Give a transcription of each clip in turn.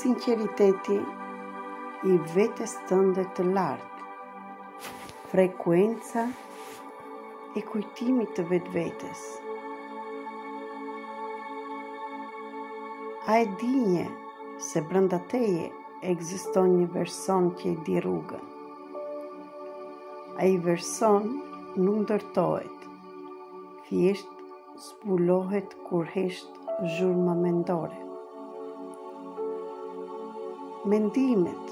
sinqeriteti i vetes tënde të lartë, frekuenca e kujtimit të vetvetes. A e dinje se brenda teje ekziston një verson që e di rrugën. Ai verson nuk ndërtohet, thjesht zbulohet kur hesht zhurma mendore. Mendimet,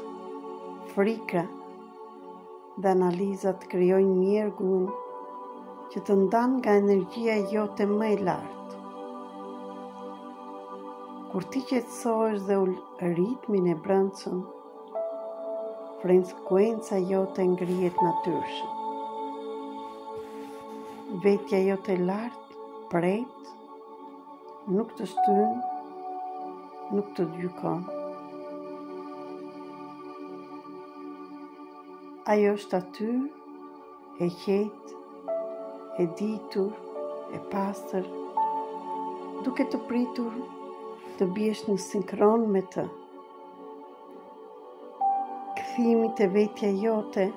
frika dhe analizat krijojnë mjergullin që të ndan nga energjia jote më e lartë. Kur ti qetësohesh dhe ul ritmin e brendshëm, frekuenca jote ngrihet natyrshëm. Vetja jote e lartë, pret, nuk të shtyn, nuk të gjykon. Ajo është aty, e qetë, e ditur, e pastër, duke të pritur të biesh në sinkron me të. Kthimi te vetja jote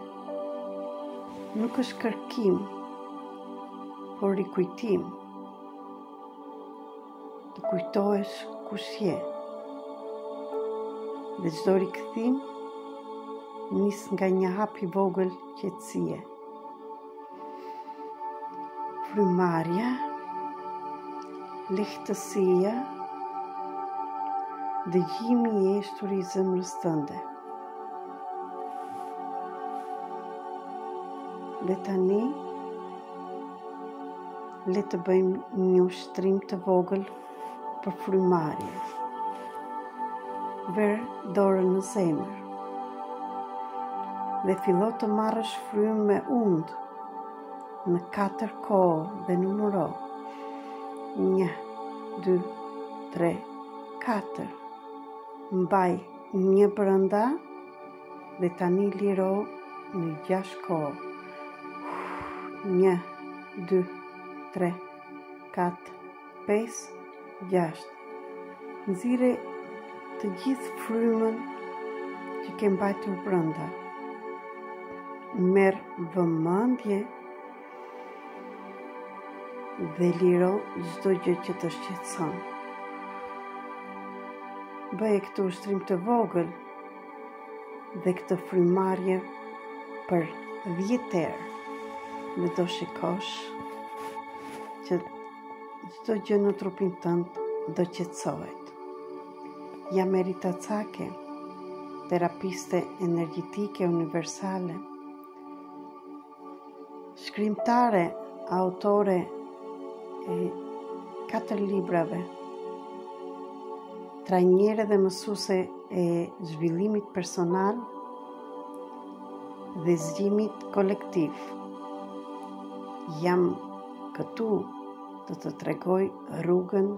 nuk është kërkim, por rikujtim. Të kujtohesh kush je. Dhe çdo rikthim nis nga një hap i vogël qetësie. Frymarrja, lehtësia, dëgjimi i eshtur i zemrës tënde. Dhe tani, le të bëjmë një ushtrim të vogël për frymarrje. Ver dorën në zemër dhe fillo të marrësh frymë me undë në 4 kohë dhe numëro 1, 2, 3, 4. Mbaj 1 brenda dhe tani liro në 6 kohë. 1, 2, 3, 4, 5, 6. Nxirre të gjithë frymën që ke mbajtur brenda. Merr vëmendje dhe liro çdo gjë që të shqetëson. Bëje këtë ushtrim të vogël dhe këtë frymarrje për 10 herë dhe do shikosh që çdo gjë në trupin tënd do qetësohet. Jam Erita Cake, terapiste energjetike universale, shkrimtare, autore e 4 librave, trajnere dhe mësuese e zhvillimit personal dhe zgjimit kolektiv. Jam këtu të tregoj rrugën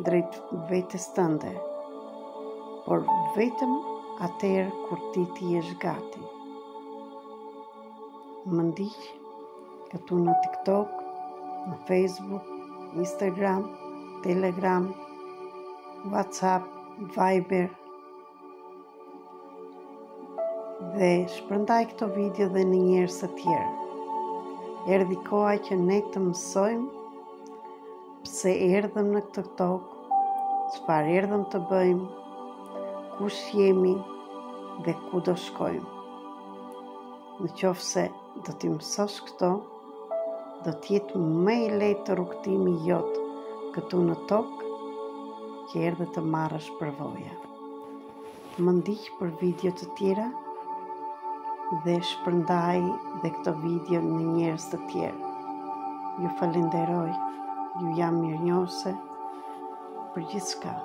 drejt vetes tënde, por vetëm atëherë kur ti jesh gati. Më ndiq këtu në TikTok, në Facebook, Instagram, Telegram, WhatsApp, Viber dhe shpërndaj këto video dhe në njerëz të tjerë. Erdhi koha që ne të mësojmë pse erdhëm në këtë tokë, çfarë erdhëm të bëjmë, kush jemi dhe ku do shkojmë. Në qoftë se do t'i mësosh këto, do t'jetë më i lehtë rrugtimi jot këtu në tokë që erdhe të marrësh përvoja. Më ndiq për video të tjera dhe shpërndaj dhe këto video në njerëz të tjerë. Ju falenderoj, ju jam mirënjohëse për gjithçka.